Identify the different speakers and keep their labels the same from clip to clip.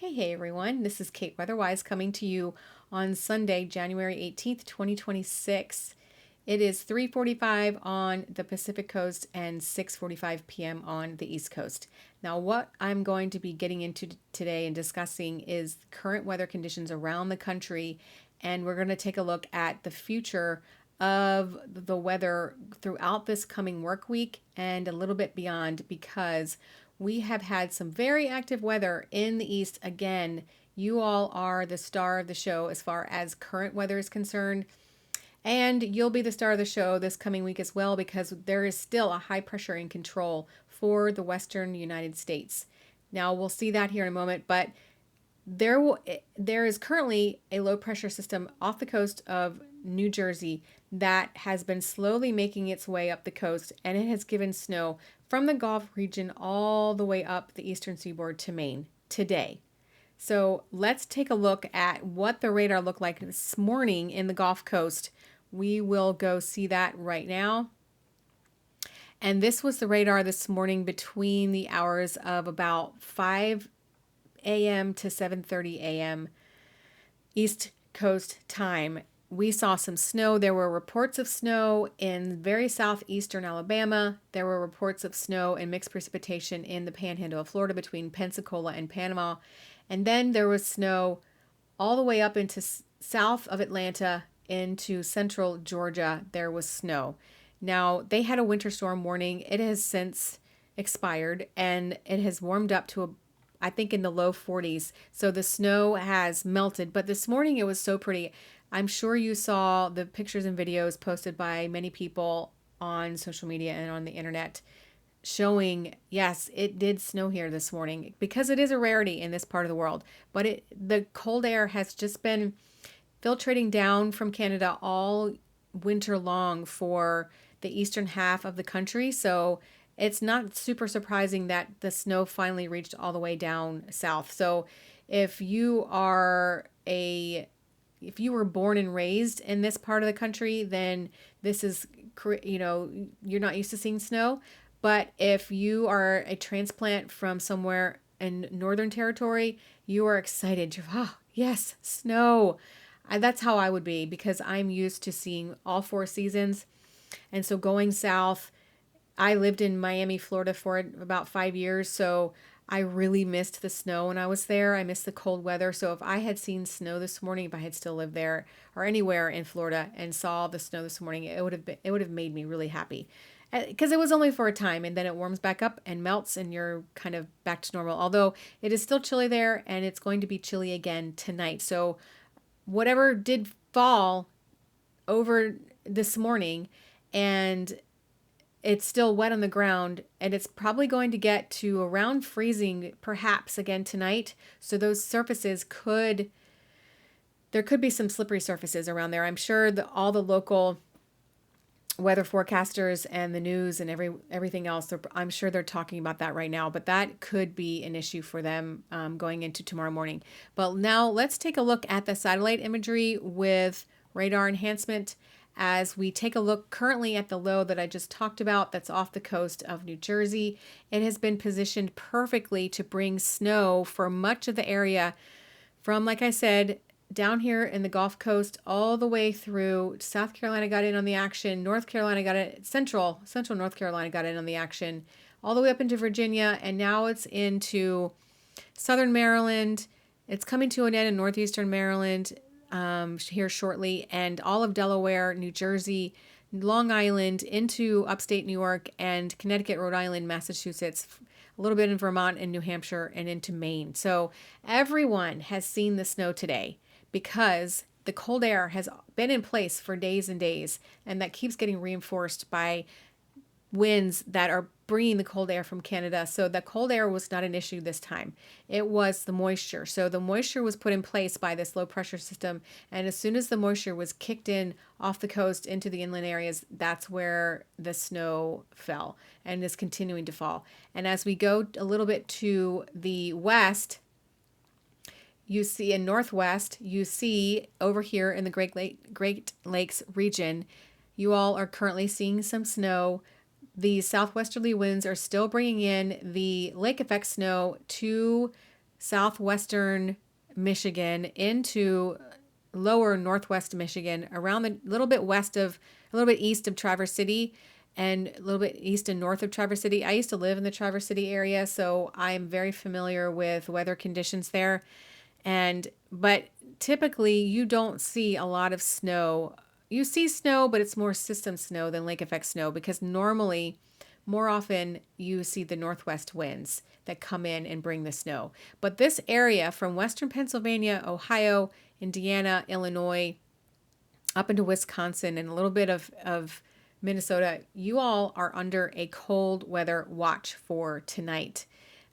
Speaker 1: Hey everyone, this is Kate Weatherwise coming to you on Sunday, January 18th, 2026. It is 3:45 on the Pacific Coast and 6:45 p.m. on the East Coast. Now, what I'm going to be getting into today and discussing is current weather conditions around the country, and we're going to take a look at the future of the weather throughout this coming work week and a little bit beyond because we have had some very active weather in the East again. You all are the star of the show as far as current weather is concerned. And you'll be the star of the show this coming week as well because there is still a high pressure in control for the western United States. Now, we'll see that here in a moment, but there is currently a low pressure system off the coast of New Jersey that has been slowly making its way up the coast, and it has given snow from the Gulf region all the way up the Eastern Seaboard to Maine today. So let's take a look at what the radar looked like this morning in the Gulf Coast. We will go see that right now. And this was the radar this morning between the hours of about 5 a.m. to 7:30 a.m. East Coast time. We saw some snow. There were reports of snow in very southeastern Alabama. There were reports of snow and mixed precipitation in the panhandle of Florida between Pensacola and Panama. And then there was snow all the way up into south of Atlanta into central Georgia. There was snow. Now, they had a winter storm warning. It has since expired and it has warmed up to I think in the low 40s. So the snow has melted. But this morning it was so pretty. I'm sure you saw the pictures and videos posted by many people on social media and on the internet showing, yes, it did snow here this morning because it is a rarity in this part of the world. But the cold air has just been filtrating down from Canada all winter long for the eastern half of the country. So it's not super surprising that the snow finally reached all the way down south. So if you were born and raised in this part of the country, then this is, you're not used to seeing snow. But if you are a transplant from somewhere in Northern Territory, you are excited. Oh, yes, snow. That's how I would be because I'm used to seeing all four seasons. And so going south, I lived in Miami, Florida for about 5 years, so I really missed the snow when I was there. I missed the cold weather. So if I had seen snow this morning, if I had still lived there or anywhere in Florida and saw the snow this morning, it would have made me really happy. Because it was only for a time and then it warms back up and melts and you're kind of back to normal. Although it is still chilly there and it's going to be chilly again tonight. So whatever did fall over this morning and it's still wet on the ground and it's probably going to get to around freezing perhaps again tonight. So those surfaces there could be some slippery surfaces around there. I'm sure all the local weather forecasters and the news and everything else, I'm sure they're talking about that right now, but that could be an issue for them going into tomorrow morning. But now let's take a look at the satellite imagery with radar enhancement as we take a look currently at the low that I just talked about that's off the coast of New Jersey. It has been positioned perfectly to bring snow for much of the area from, like I said, down here in the Gulf Coast all the way through. South Carolina got in on the action. North Carolina got it. Central North Carolina got in on the action all the way up into Virginia, and now it's into southern Maryland. It's coming to an end in northeastern Maryland here shortly, and all of Delaware, New Jersey, Long Island, into upstate New York, and Connecticut, Rhode Island, Massachusetts, a little bit in Vermont and New Hampshire, and into Maine. So everyone has seen the snow today because the cold air has been in place for days and days, and that keeps getting reinforced by winds that are bringing the cold air from Canada. So the cold air was not an issue this time. It was the moisture. So the moisture was put in place by this low pressure system. And as soon as the moisture was kicked in off the coast into the inland areas, that's where the snow fell and is continuing to fall. And as we go a little bit to the west, you see in northwest, you see over here in the Great Lakes region, you all are currently seeing some snow. The southwesterly winds are still bringing in the lake effect snow to southwestern Michigan into lower northwest Michigan, around the little bit a little bit east of Traverse City, and a little bit east and north of Traverse City. I used to live in the Traverse City area, so I'm very familiar with weather conditions there. But typically you don't see a lot of snow. You see snow, but it's more system snow than lake effect snow, because normally more often you see the northwest winds that come in and bring the snow. But this area from western Pennsylvania, Ohio, Indiana, Illinois, up into Wisconsin, and a little bit of Minnesota, you all are under a cold weather watch for tonight,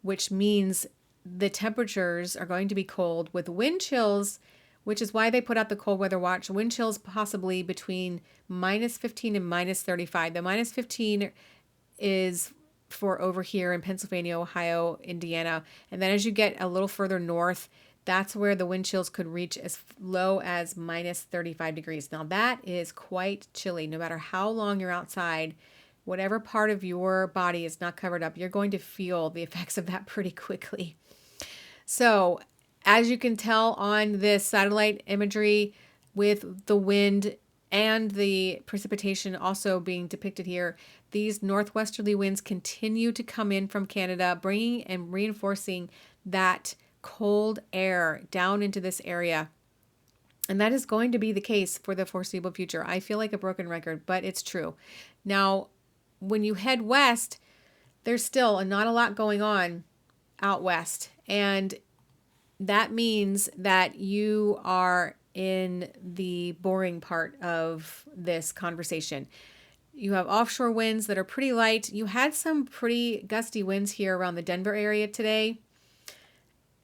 Speaker 1: which means the temperatures are going to be cold with wind chills, which is why they put out the cold weather watch. Wind chills possibly between minus 15 and minus 35. The minus 15 is for over here in Pennsylvania, Ohio, Indiana. And then as you get a little further north, that's where the wind chills could reach as low as minus 35 degrees. Now that is quite chilly. No matter how long you're outside, whatever part of your body is not covered up, you're going to feel the effects of that pretty quickly. So as you can tell on this satellite imagery, with the wind and the precipitation also being depicted here, these northwesterly winds continue to come in from Canada, bringing and reinforcing that cold air down into this area. And that is going to be the case for the foreseeable future. I feel like a broken record, but it's true. Now, when you head west, there's still not a lot going on out west. And that means that you are in the boring part of this conversation. You have offshore winds that are pretty light. You had some pretty gusty winds here around the Denver area today,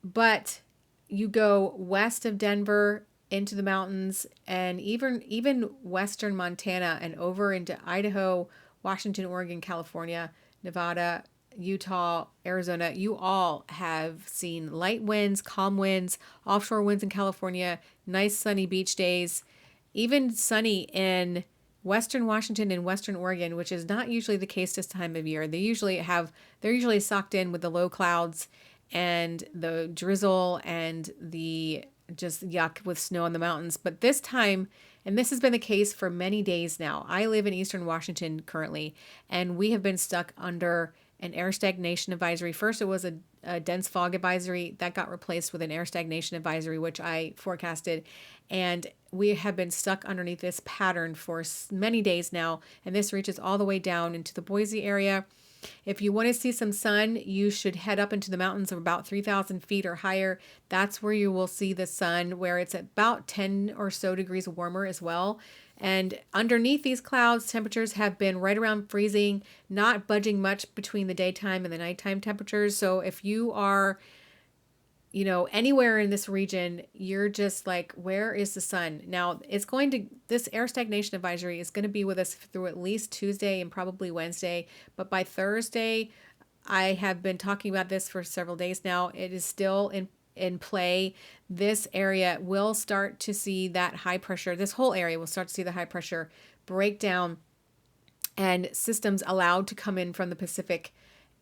Speaker 1: but you go west of Denver into the mountains, and even western Montana and over into Idaho, Washington, Oregon, California, Nevada, Utah, Arizona, you all have seen light winds, calm winds, offshore winds in California, nice sunny beach days, even sunny in western Washington and western Oregon, which is not usually the case this time of year. They're usually socked in with the low clouds and the drizzle and the just yuck with snow in the mountains. But this time, and this has been the case for many days now, I live in Eastern Washington currently, and we have been stuck under an air stagnation advisory. First, it was a dense fog advisory that got replaced with an air stagnation advisory, which I forecasted. And we have been stuck underneath this pattern for many days now. And this reaches all the way down into the Boise area. If you want to see some sun, you should head up into the mountains of about 3,000 feet or higher. That's where you will see the sun, where it's about 10 or so degrees warmer as well. And underneath these clouds, temperatures have been right around freezing, not budging much between the daytime and the nighttime temperatures. So if you are, anywhere in this region, you're just like, where is the sun? Now, this air stagnation advisory is going to be with us through at least Tuesday and probably Wednesday. But by Thursday, I have been talking about this for several days now. It is still in play. This area will start to see that high pressure. This whole area will start to see the high pressure break down, and systems allowed to come in from the Pacific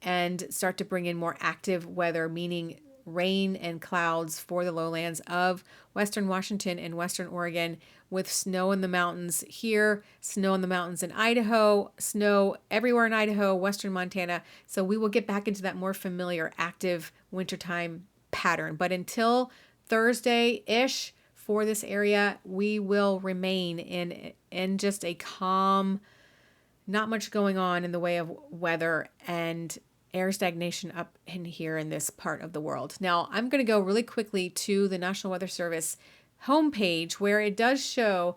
Speaker 1: and start to bring in more active weather, meaning rain and clouds for the lowlands of western Washington and western Oregon, with snow in the mountains here, snow in the mountains in Idaho, snow everywhere in Idaho, western Montana. So we will get back into that more familiar active wintertime pattern. But until Thursday-ish for this area, we will remain in just a calm, not much going on in the way of weather and air stagnation up in here in this part of the world. Now, I'm going to go really quickly to the National Weather Service homepage, where it does show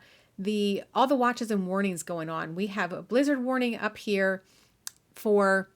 Speaker 1: all the watches and warnings going on. We have a blizzard warning up here for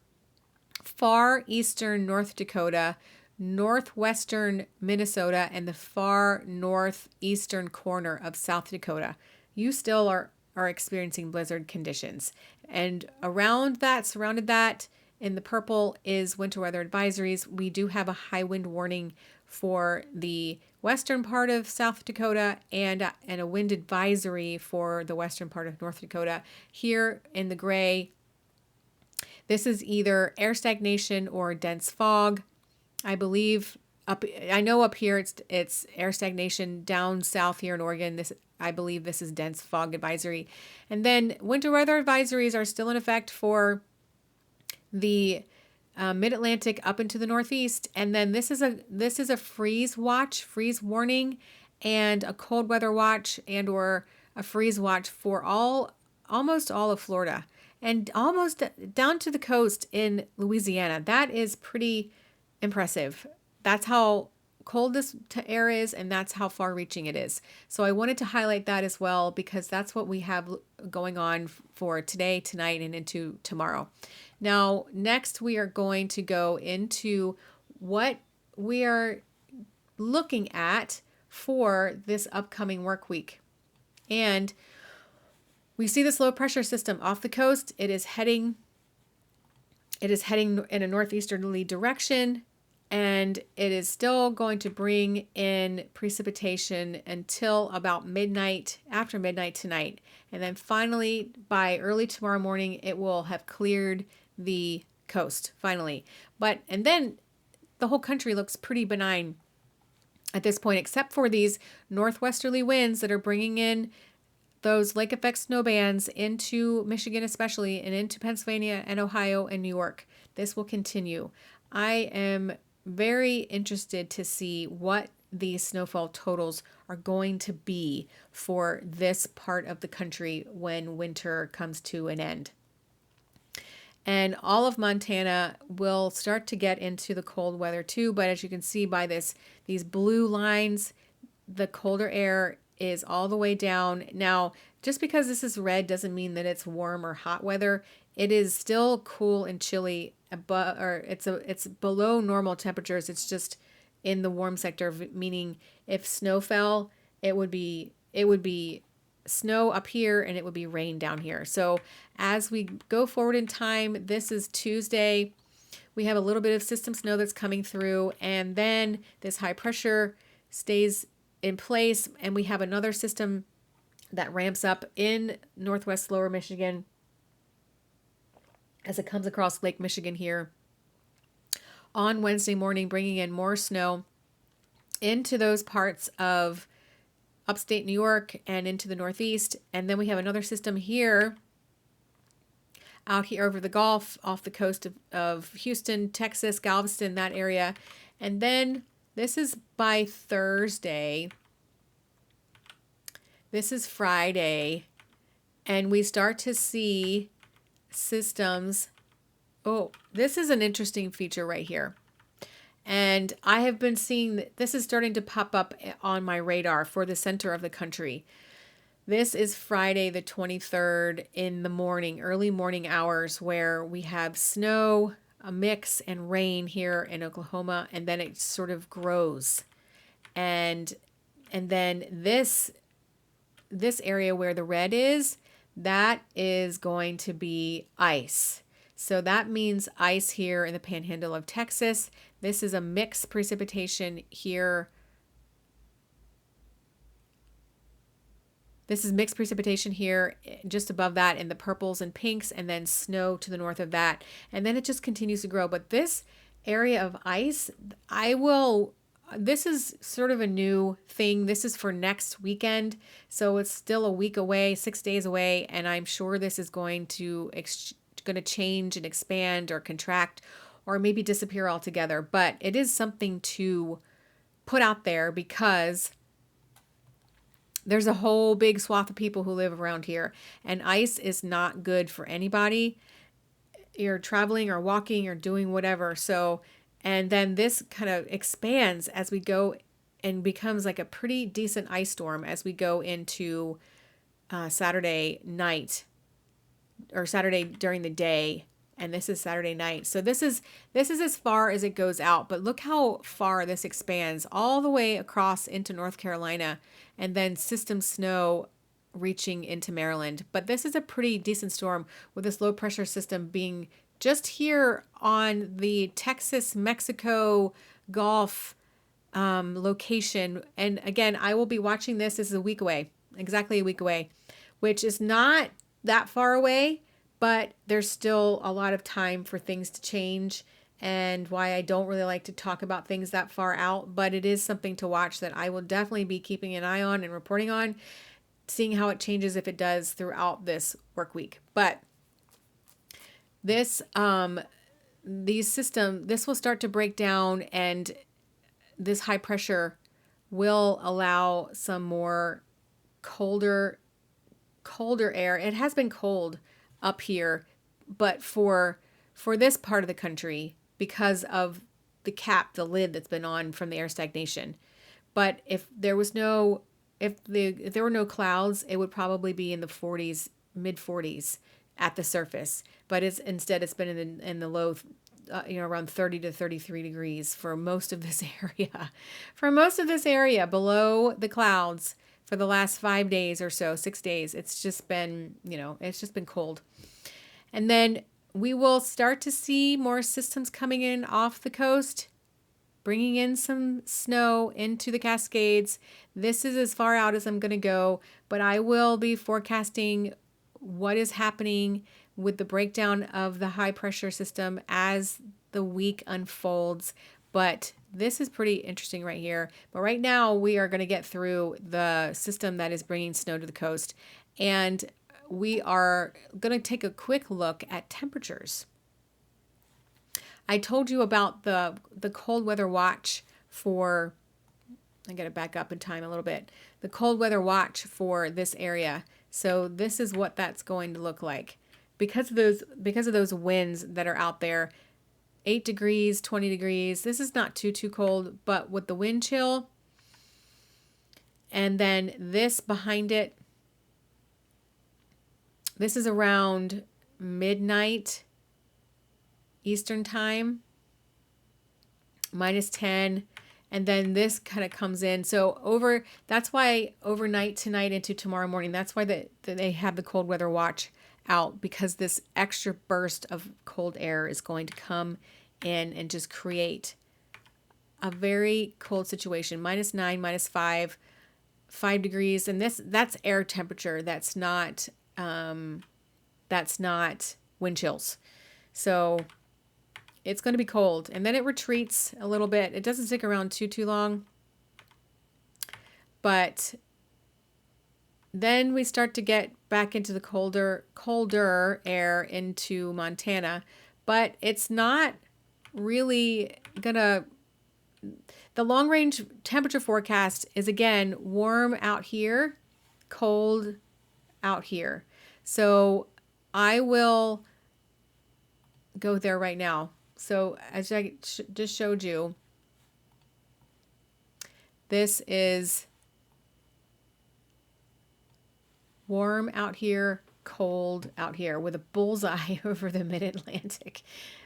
Speaker 1: far eastern North Dakota, northwestern Minnesota, and the far northeastern corner of South Dakota. You still are experiencing blizzard conditions. And surrounded that, in the purple is winter weather advisories. We do have a high wind warning for the western part of South Dakota and a wind advisory for the western part of North Dakota. Here in the gray, this is either air stagnation or dense fog. I believe up, I know up here it's air stagnation. Down south here in Oregon, this, I believe this is dense fog advisory. And then winter weather advisories are still in effect for the mid-Atlantic up into the Northeast. And then this is a freeze watch, freeze warning, and a cold weather watch and or a freeze watch for almost all of Florida and almost down to the coast in Louisiana. That is pretty impressive. That's how cold this air is, and that's how far reaching it is. So I wanted to highlight that as well, because that's what we have going on for today, tonight, and into tomorrow. Now, next we are going to go into what we are looking at for this upcoming work week. And we see this low pressure system off the coast. It is heading in a northeasterly direction, and it is still going to bring in precipitation until about midnight, after midnight tonight. And then finally, by early tomorrow morning, it will have cleared the coast, finally. And then the whole country looks pretty benign at this point, except for these northwesterly winds that are bringing in those lake effect snow bands into Michigan especially, and into Pennsylvania and Ohio and New York. This will continue. I am very interested to see what these snowfall totals are going to be for this part of the country when winter comes to an end. And all of Montana will start to get into the cold weather too, but as you can see by these blue lines, the colder air is all the way down. Now, just because this is red doesn't mean that it's warm or hot weather. It is still cool and chilly, but it's below normal temperatures. It's just in the warm sector, meaning if snow fell, it would be snow up here and it would be rain down here. So as we go forward in time, this is Tuesday. We have a little bit of system snow that's coming through, and then this high pressure stays in place, and we have another system that ramps up in northwest lower Michigan as it comes across Lake Michigan here on Wednesday morning, bringing in more snow into those parts of upstate New York and into the Northeast. And then we have another system here out here over the Gulf off the coast of Houston, Texas, Galveston, that area. And then this is by Thursday. This is Friday. And we start to see systems. Oh, this is an interesting feature right here. And I have been seeing that this is starting to pop up on my radar for the center of the country. This is Friday the 23rd in the morning, early morning hours, where we have snow, a mix, and rain here in Oklahoma, and then it sort of grows. And then this area where the red is, that is going to be ice. So that means ice here in the panhandle of Texas. This is a mixed precipitation here. This is mixed precipitation here, just above that in the purples and pinks, and then snow to the north of that. And then it just continues to grow. But this area of ice, this is sort of a new thing. This is for next weekend. So it's still a week away, 6 days away. And I'm sure this is going to change and expand or contract or maybe disappear altogether. But it is something to put out there, because there's a whole big swath of people who live around here, and ice is not good for anybody. You're traveling or walking or doing whatever. So, and then this kind of expands as we go and becomes like a pretty decent ice storm as we go into Saturday night or Saturday during the day. And this is Saturday night. So this is as far as it goes out, but look how far this expands all the way across into North Carolina, and then system snow reaching into Maryland. But this is a pretty decent storm, with this low pressure system being just here on the Texas-Mexico Gulf location. And again, I will be watching this. This is a week away, exactly a week away, which is not that far away, but there's still a lot of time for things to change and why I don't really like to talk about things that far out, but it is something to watch that I will definitely be keeping an eye on and reporting on, seeing how it changes if it does throughout this work week. But this this will start to break down, and this high pressure will allow some more colder air. It has been cold up here, but for this part of the country, because of the lid that's been on from the air stagnation. But if there was no if there were no clouds, it would probably be in the 40s, mid 40s at the surface. But it's been in the low, around 30 to 33 degrees for most of this area. For most of this area below the clouds for the last 5 days or so, 6 days, it's just been, it's just been cold. And then we will start to see more systems coming in off the coast, bringing in some snow into the Cascades. This is as far out as I'm going to go, but I will be forecasting what is happening with the breakdown of the high pressure system as the week unfolds. But this is pretty interesting right here. But right now we are going to get through the system that is bringing snow to the coast, and we are going to take a quick look at temperatures. I told you about the cold weather watch for, I got to back up in time a little bit, the cold weather watch for this area. So this is what that's going to look like. Because of those winds that are out there, 8 degrees, 20 degrees. This is not too cold, but with the wind chill, and then this behind it, this is around midnight Eastern time, -10, and then this kind of comes in. So that's why overnight tonight into tomorrow morning, that's why they have the cold weather watch out, because this extra burst of cold air is going to come in and just create a very cold situation. -9, -5, 5 degrees, and that's air temperature. That's not wind chills. So it's going to be cold, and then it retreats a little bit. It doesn't stick around too long, but then we start to get back into the colder air into Montana, but it's not really gonna. The long range temperature forecast is again warm out here, cold out here. So I will go there right now. So as I just showed you, this is warm out here, cold out here, with a bullseye over the mid-Atlantic,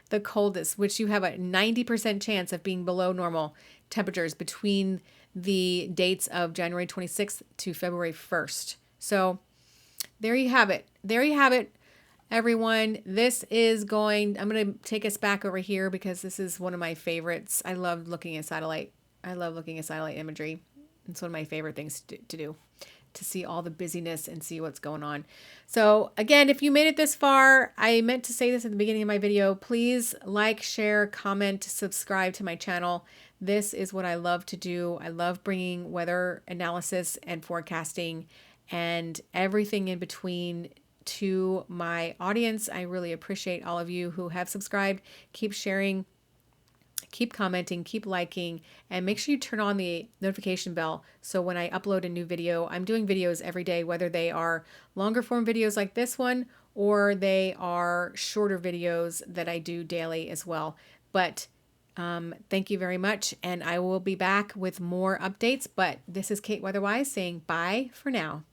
Speaker 1: the coldest, which you have a 90% chance of being below normal temperatures between the dates of January 26th to February 1st. So there you have it. There you have it, everyone. I'm going to take us back over here because this is one of my favorites. I love looking at satellite. I love looking at satellite imagery. It's one of my favorite things to do, to see all the busyness and see what's going on. So again, if you made it this far, I meant to say this at the beginning of my video, please like, share, comment, subscribe to my channel. This is what I love to do. I love bringing weather analysis and forecasting and everything in between to my audience. I really appreciate all of you who have subscribed. Keep sharing, keep commenting, keep liking, and make sure you turn on the notification bell so when I upload a new video, I'm doing videos every day, whether they are longer form videos like this one or they are shorter videos that I do daily as well. But thank you very much, and I will be back with more updates. But this is Kate Weatherwise saying bye for now.